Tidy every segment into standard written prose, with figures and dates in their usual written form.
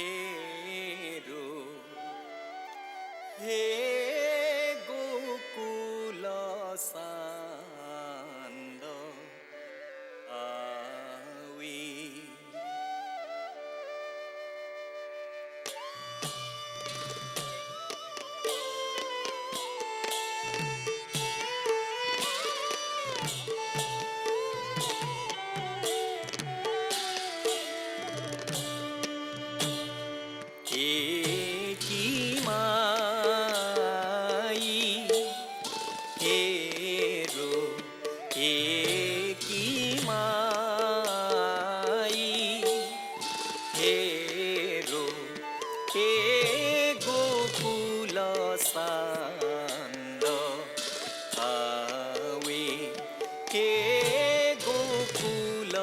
হেৰো হে গোকুল চান্দ আৱি গোকুল চান্দ আৱি হে গোকুল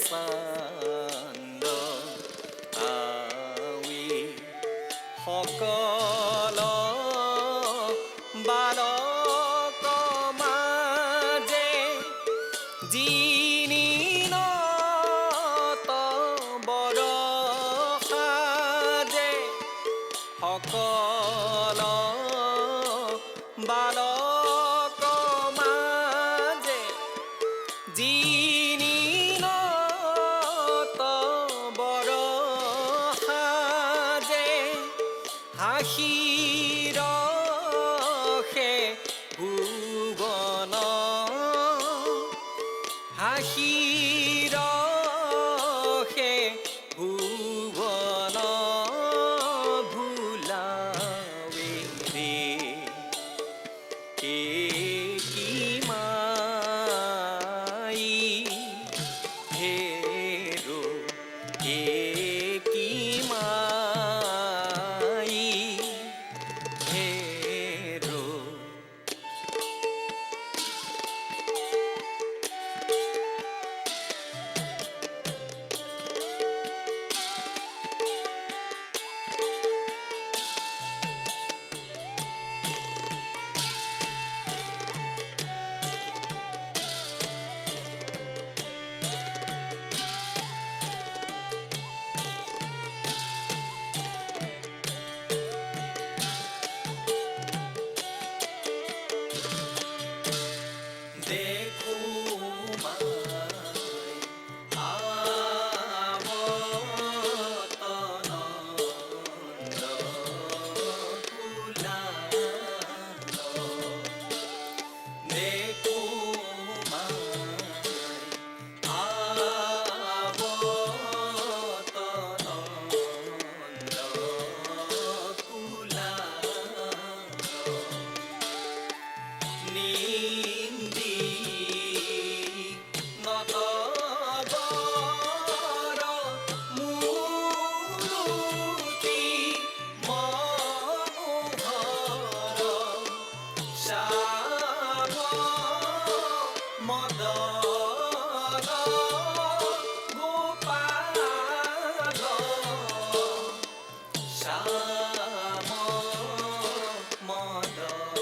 চান্দ আৱি সকল বালক মাজে জিনিনত বৰষাজে সকল বালক মাজে জিনিনত বৰষাজে হাঁহিৰ সে ভুৱন হাঁহিৰ সে ভুৱন ভুলাৱে ৰে কি মাই হেৰো কি মাই হেৰো দেখো মাই আৱতনন্দ কুলান্দ দেখো মাই আৱতনন্দ কুলান্দ নিন্দি নতবৰ মূৰ্তি মনোহৰ শ্যাম মদন গোপাল শ্যাম মদন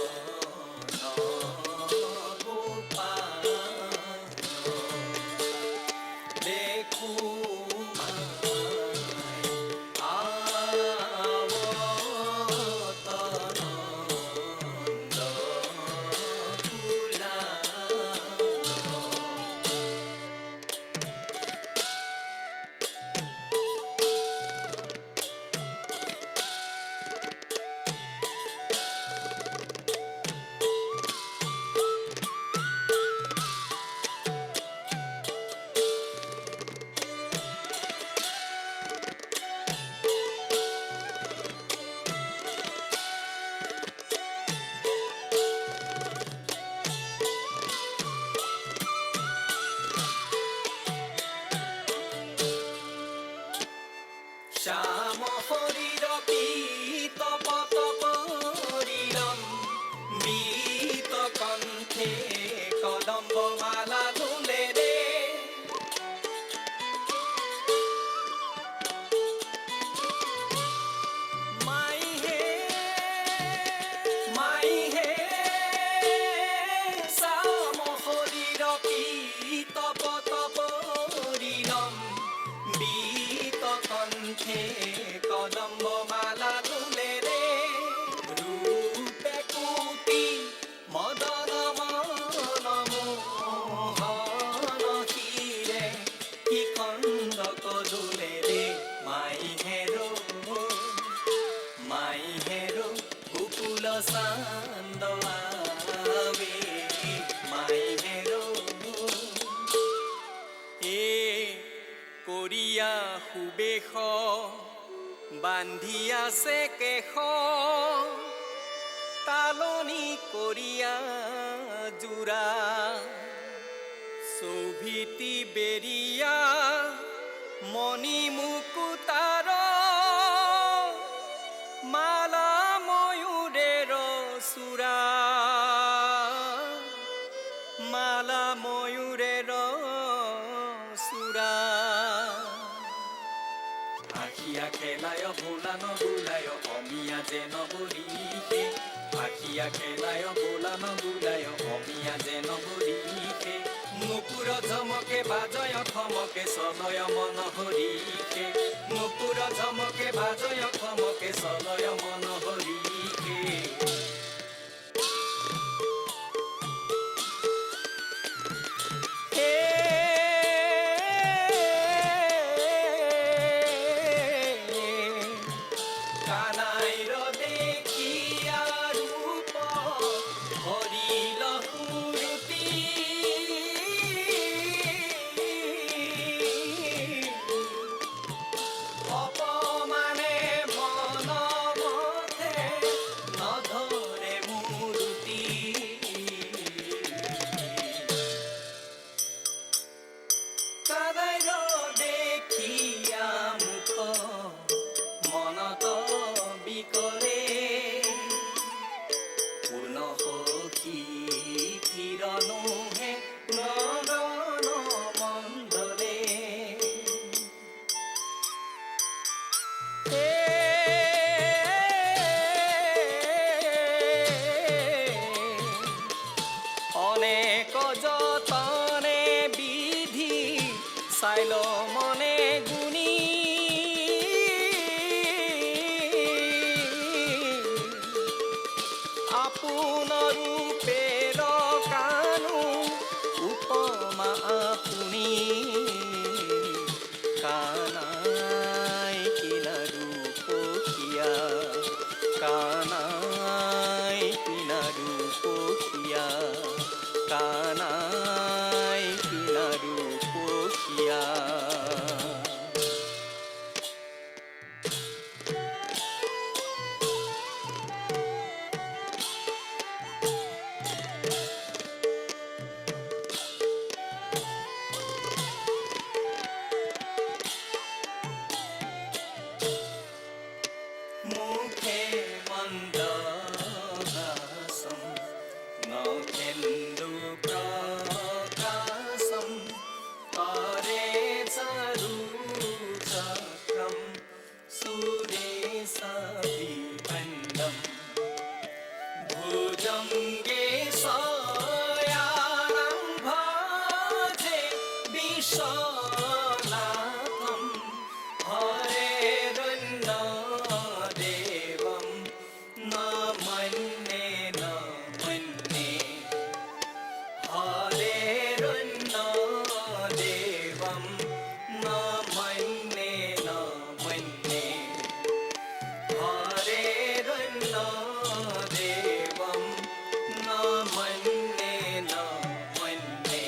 গোপাল দেখো মাই আৱতনন্দ শ্যাম হরির পীত পত পরিণম মৃত কণ্ঠে কদম্ব মালা ধুলে রে মাই হে শ্যাম হরির পীত পত পরিণম কণ্ঠে কদম্ব चांद आवे माइहेरो ए कोरिया हुबेख बांधी आसे केश तालनी कोरिया जुरा चौभिती बेरिया मणि मुकुतार माला मयूरेर सुरा माला मयूरेर सुरा आखिया खेलाय बोलानो बुलाय अमिया जेन बलिखे आखिया खेलाय बोलानो बुलाय अमिया जेन बलिखे नुपुर झमके बाजय खमके सलय मन हरिखे नुपुर झमके बाजय खमके सलय मन हरिखे যতনে বিধি চাইল মনে গুণী আপোন ৰূপেৰ কানো উপমা আপুনি কানাই কিনাৰু পখিয়া কানাই কিনাৰু পখিয়া কানাই কিনাৰু পখিয়া মুখে মন্দহাসম নখেন্দু প্রকাশম করে চারু চক্রম সুরেশাভিবন্দম ভুজঙ্গে শয়ানং ভজে বিশ্বনাথম হরেরণ্য দেবম নমন্যে নমন্যে হরেরণ্য দেবম নমন্যে নমন্যে হরেরণ্য দেবম নমন্যে নমন্যে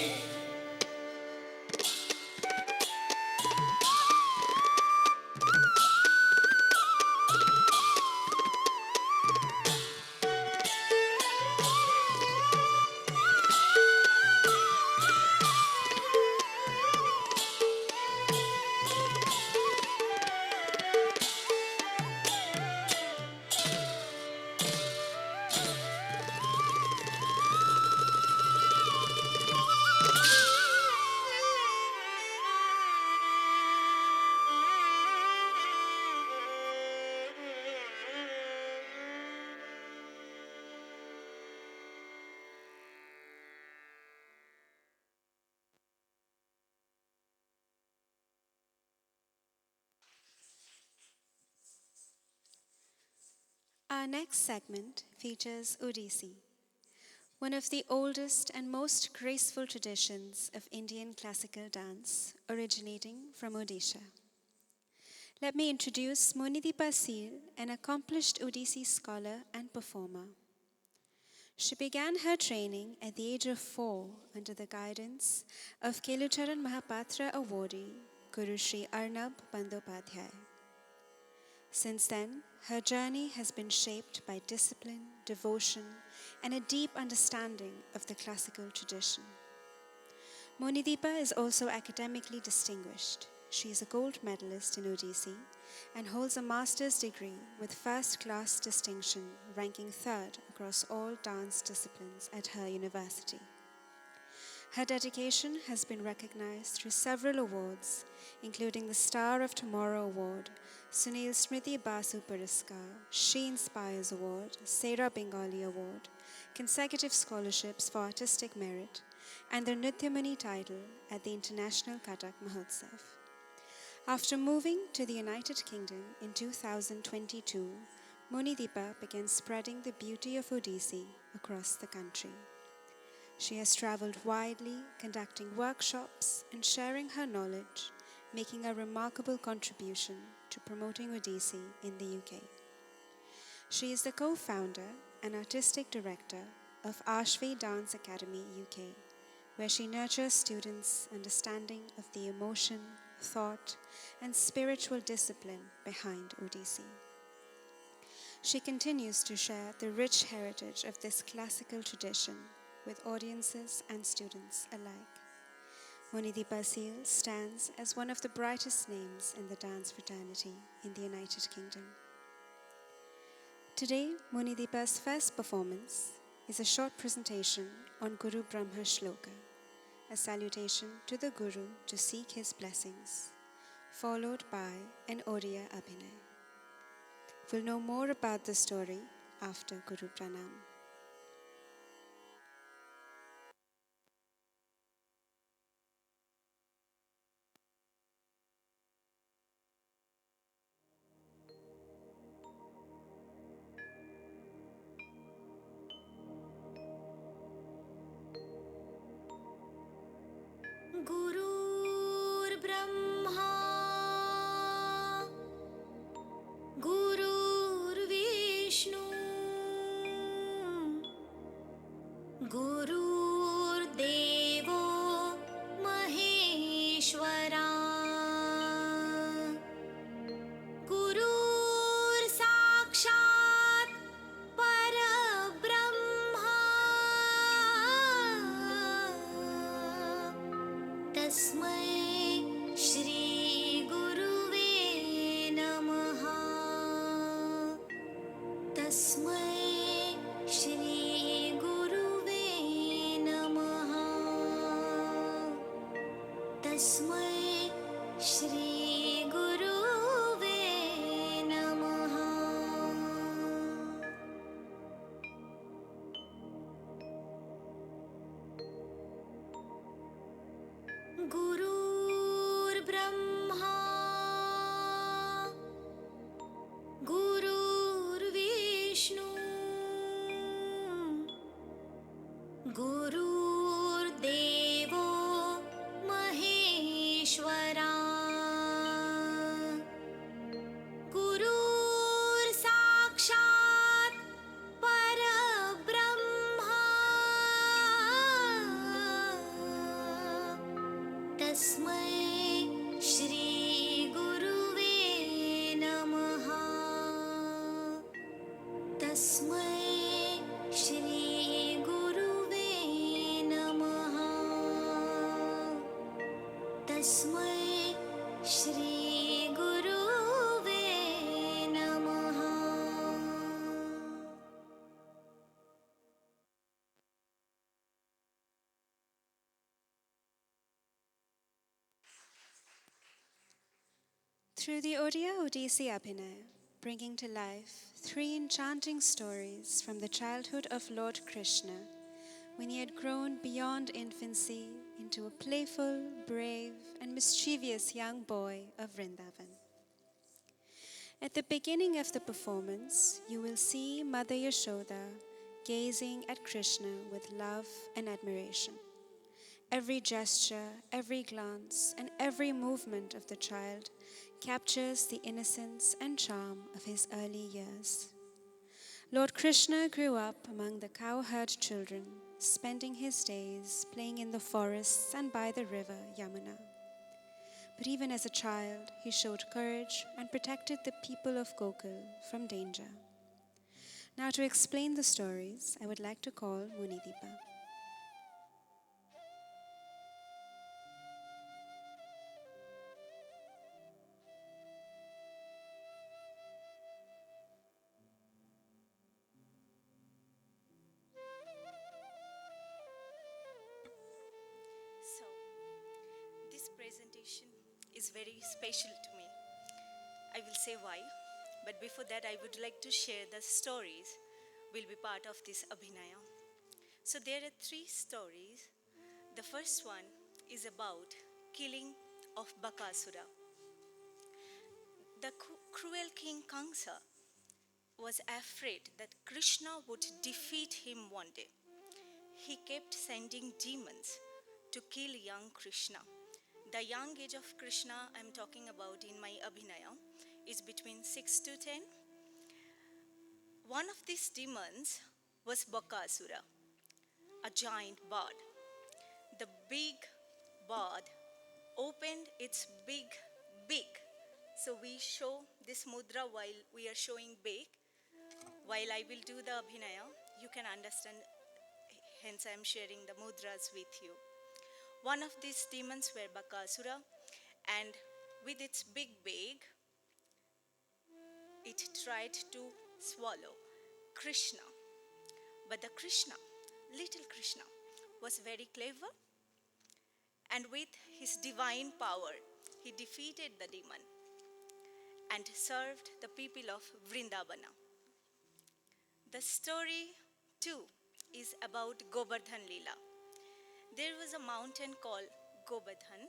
Our next segment features Odissi, one of the oldest and most graceful traditions of Indian classical dance, originating from Odisha. Let me introduce Monideepa Seal, an accomplished Odissi scholar and performer. She began her training at the age of 4 under the guidance of Kelucharan Mahapatra awardee Guru Sri Arnab Bandyopadhyay. Since then, her journey has been shaped by discipline, devotion, and a deep understanding of the classical tradition. Monideepa is also academically distinguished. She is a gold medalist in Odissi and holds a master's degree with first-class distinction, ranking third across all dance disciplines at her university. Her dedication has been recognized through several awards, including the Star of Tomorrow Award, Sunil Smriti Basu Puraskar, She Inspires Award, Sera Bengali Award, consecutive scholarships for artistic merit, and the Nrityamani title at the International Kathak Mahotsav. After moving to the United Kingdom in 2022, Monideepa began spreading the beauty of Odissi across the country. She has traveled widely, conducting workshops and sharing her knowledge, making a remarkable contribution to promoting Odissi in the UK. She is the co-founder and artistic director of Ashvi Dance Academy UK, where she nurtures students' understanding of the emotion, thought, and spiritual discipline behind Odissi. She continues to share the rich heritage of this classical tradition with audiences and students alike. Monideepa Seal stands as one of the brightest names in the dance fraternity in the United Kingdom. Today, Monideepa's first performance is a short presentation on Guru Brahma Shloka, a salutation to the Guru to seek his blessings, followed by an Oriya Abhinay. We'll know more about the story after Guru Pranam. गुरुर्ब्रह्मा गुरुर्विष्णु गुरुर्देवो महेश्वरा गुरुर्साक्षात् परब्रह्मा तस्मै श्री गुरुवे नमः तस्मै श्री गुरुवे नमः तस्मै श्री गुरुवे नमः गुरुर्ब्रह्मा गुरुर्विष्णु गुरुर्देवो महेश्वरा गुरुर्साक्षात् परब्रह्मा तस्मै श्री गुरुवे नमः तस्मै श्री गुरुवे नमः तस्मै श्री गुरुवे नमः Through the Oriya Odissi Abhinay, bringing to life 3 enchanting stories from the childhood of Lord Krishna, when he had grown beyond infancy into a playful, brave, and mischievous young boy of Vrindavan. At the beginning of the performance, you will see Mother Yashoda gazing at Krishna with love and admiration. Every gesture, every glance, and every movement of the child captures the innocence and charm of his early years. Lord Krishna grew up among the cowherd children, spending his days playing in the forests and by the river Yamuna. But even as a child, he showed courage and protected the people of Gokul from danger. Now, to explain the stories, I would like to call Munideepa. So, this presentation is very special to me. I will say why, but before that, I would like to share the stories will be part of this Abhinaya. So, there are three stories. The first one is about killing of Bakasura. The cruel king Kamsa was afraid that Krishna would defeat him one day. He kept sending demons to kill young Krishna. The young age of Krishna I'm talking about in my Abhinaya is between 6 to 10. One of these demons was Bakasura, a giant bird. The big bird opened its big beak. So we show this mudra while we are showing beak. While I will do the Abhinaya, you can understand, hence I am sharing the mudras with you. One of these demons were Bakasura, and with its big beak, it tried to swallow Krishna. But the Krishna, little Krishna, was very clever, and with his divine power, he defeated the demon and served the people of Vrindavana. The story 2 is about Govardhan Leela. There was a mountain called Govardhan.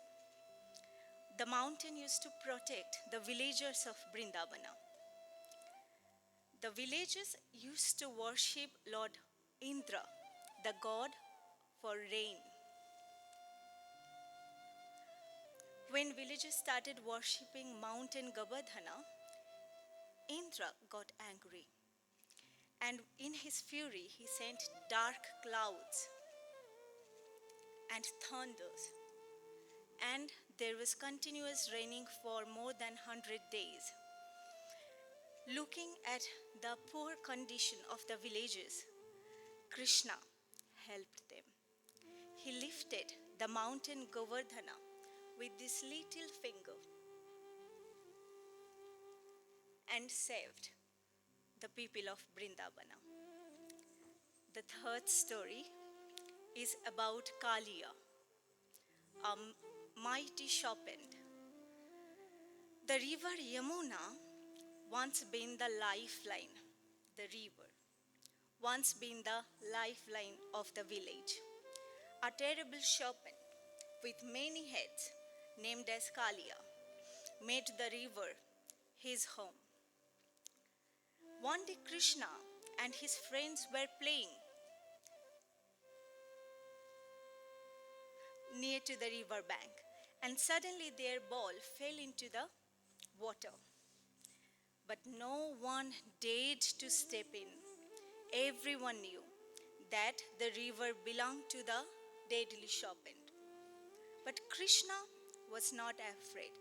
The mountain used to protect the villagers of Vrindavana. The villagers used to worship Lord Indra, the god for rain. When villagers started worshipping mountain Govardhana, Indra got angry. And in his fury, he sent dark clouds and thunders. And there was continuous raining for more than 100 days. Looking at the poor condition of the villagers, Krishna helped them. He lifted the mountain Govardhana with this little finger and saved the people of Vrindavana. The third story is about Kaliya, a mighty serpent. The river Yamuna once been the lifeline, the river, once been the lifeline of the village. A terrible serpent with many heads, named as Kaliya, made the river his home. One day Krishna and his friends were playing near to the river bank, and suddenly their ball fell into the water. But no one dared to step in. Everyone knew that the river belonged to the deadly serpent. But Krishna was not afraid.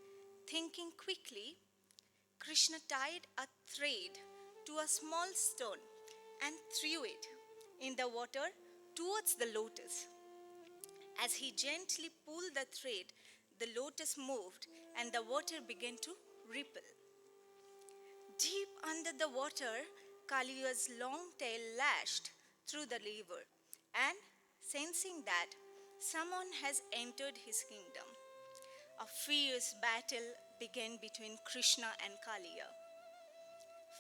Thinking quickly, Krishna tied a thread to a small stone and threw it in the water towards the lotus. As he gently pulled the thread, the lotus moved and the water began to ripple. Deep under the water, Kaliya's long tail lashed through the river, and sensing that someone has entered his kingdom, a fierce battle began between Krishna and Kaliya.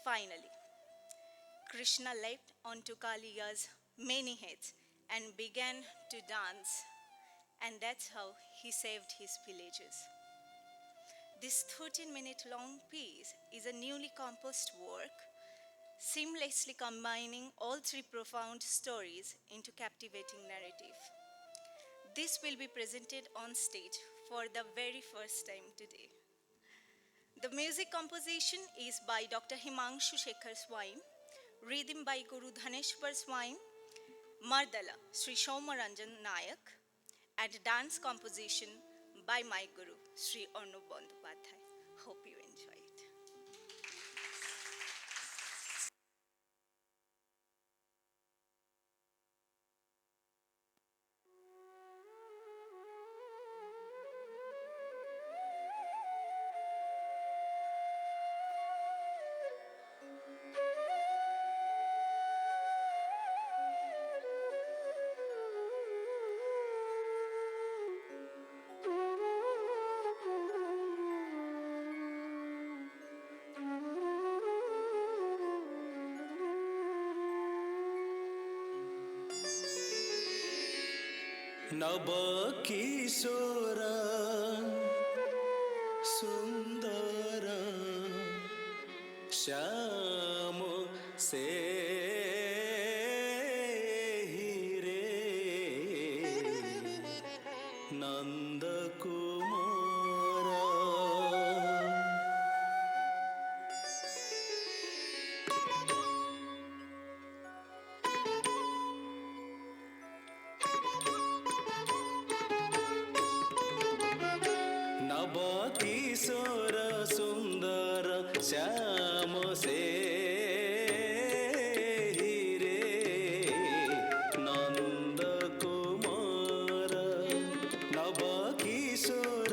Finally, Krishna leapt onto Kaliya's many heads and began to dance, and that's how he saved his villagers. This 13-minute long piece is a newly composed work, seamlessly combining all three profound stories into captivating narrative. This will be presented on stage for the very first time today. The music composition is by Dr. Himanshu Shekhar Swain, Rhythm by Guru Dhaneshwar Swami, Mardala, Sri Somaranjan Nayak, and dance composition by my Guru, Sri Arnab Bandyopadhyay. Hope you enjoy it. नव किशोर सुंदर श्याम से हीरे नंद कुमार नव किशोर सुंदर श्याम से हीरे नंद कुमार नव किशोर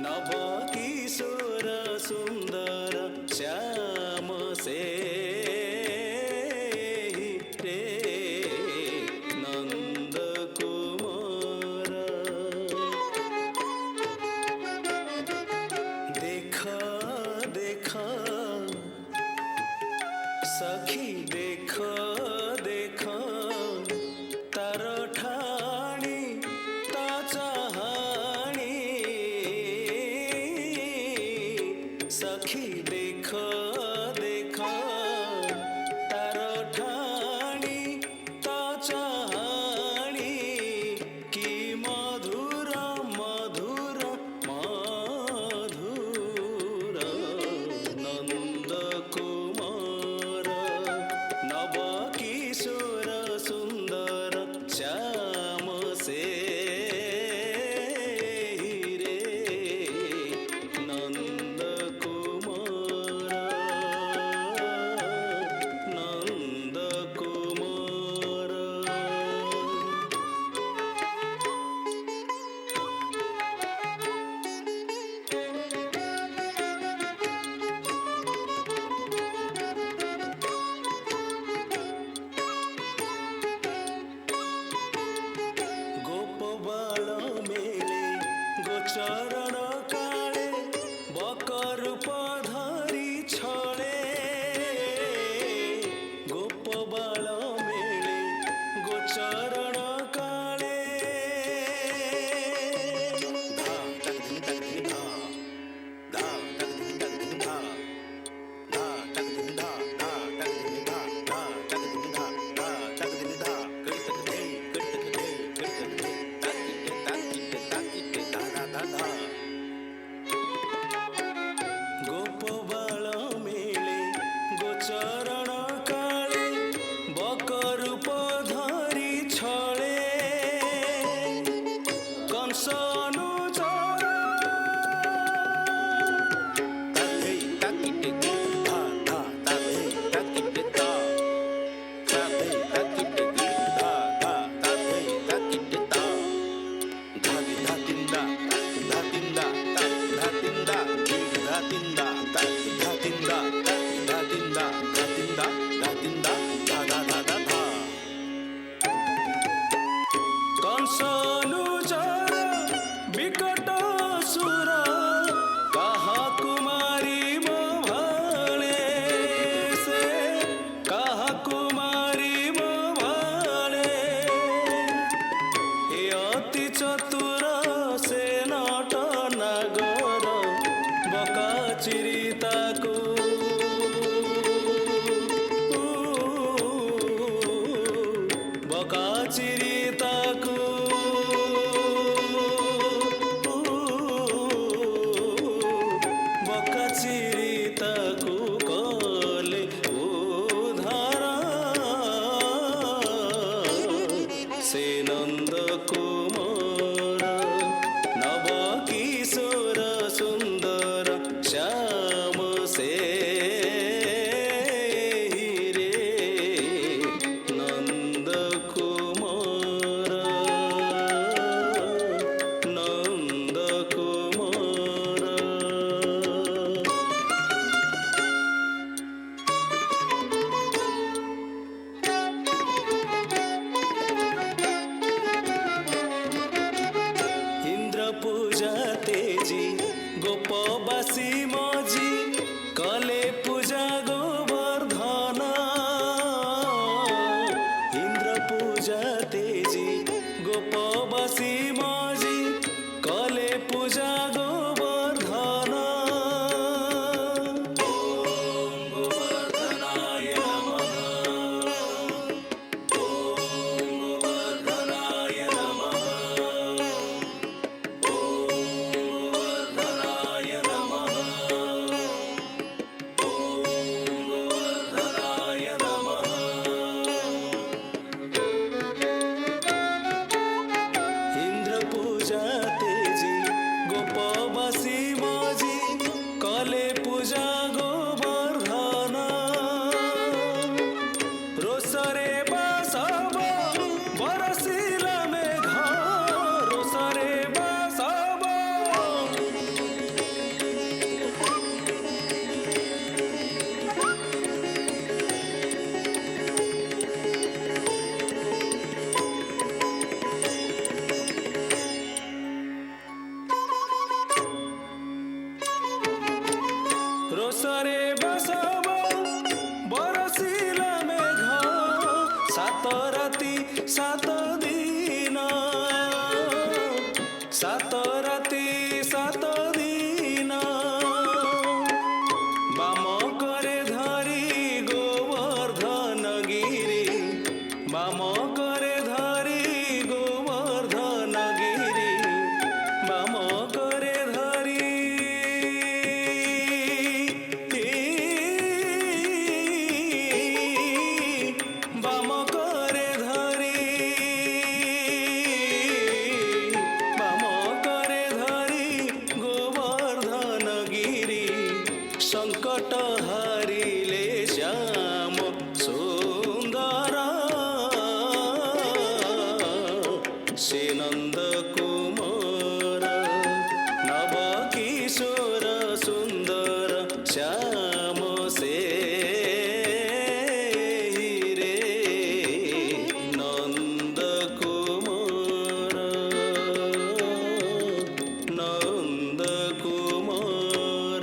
नव किशोर सुंदर श्याम से नंद कुमार देखा देखा सखी देखा देखा तार ठाणी ता चाहाणी सखी देखा देखा तार ठाणी ता चाहाणी की मधुर मधुर मधुर नंद कुमार नव किशोर सुंदर श्याम से हीरे नंद कुमार नंद कुमार गोप बाल मेले गोचरण काले बकरूप धरी छले गोप बाल मेले गोचरण काले धा तक धिन तक धिन धा धा तक धिन तक धिन धा धा तक धिन धा धा तक धिन धा धा तक धिन धा धा तक धिन धा कर तक दे कर तक दे कर तक दे ताकिटे धा धा धा धा गोप बाल मेले गोचरण काले बकरूप धरी छले कंस अनुचर ताधे ताकिटे धा धा ताधे ताकिटे ता ताधे ताकिटे धा धा ताधे ताकिटे ता धा धा तिंदा धा तिंदा ता धा तिंदा धा तिंदा ता धा तिंदा धा तिंदा धा तिंदा धा तिंदा धा धा धा धा धा कंस अनुचर গোপবাসী মজি কলে পূজা গোবর্ধন ইন্দ্র পূজা তেজি গোপবাসী মজি কলে পূজা গোবর্ধন ওম গোবর্ধনায় নমঃ ওম গোবর্ধনায় নমঃ গোবর্ধনায় নমঃ ওম গোবর্ধনায় নমঃ ইন্দ্র পূজা তেজি গোপবাসী মজি কলে পূজা গোবর্ধন রোসরে বাসব বরসিল মেঘ রোসরে বাসব রোসরে বাসব বরসিল মেঘ সাত রাতি সাত দিন সাত রাতি সাত দিন বাম করে ধরি গোবর্ধন গিরি বাম করে ধরি গোবর্ধন গিরি বাম করে ধরি বাম করে ধরি বাম করে ধরি গোবর্ধন গিরি সংকট হারিলে শ্যাম সুন্দর সে নন্দ কুমার নব কিশোর সুন্দর শ্যাম সে রে নন্দ কুমার নন্দ কুমার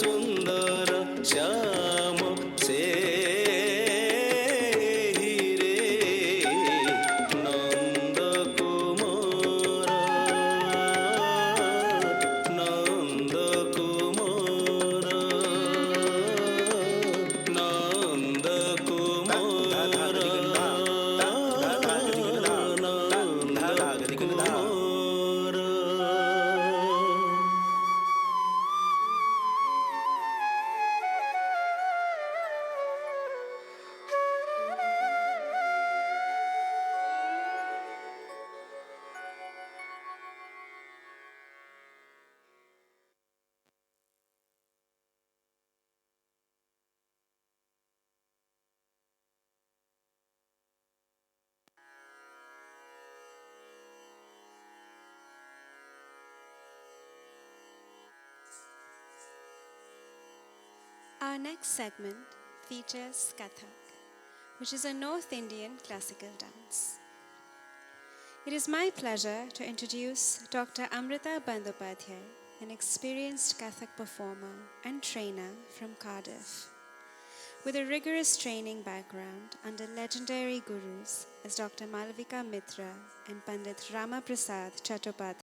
सुंदर श्याम से हीरे Nand Kumar Nand Kumar Nand Kumar Our next segment features Kathak, which is a North Indian classical dance. It is my pleasure to introduce Dr. Amrita Bandyopadhyay, an experienced Kathak performer and trainer from Cardiff. With a rigorous training background under legendary gurus as Dr. Malavika Mitra and Pandit Rama Prasad Chattopadhyay,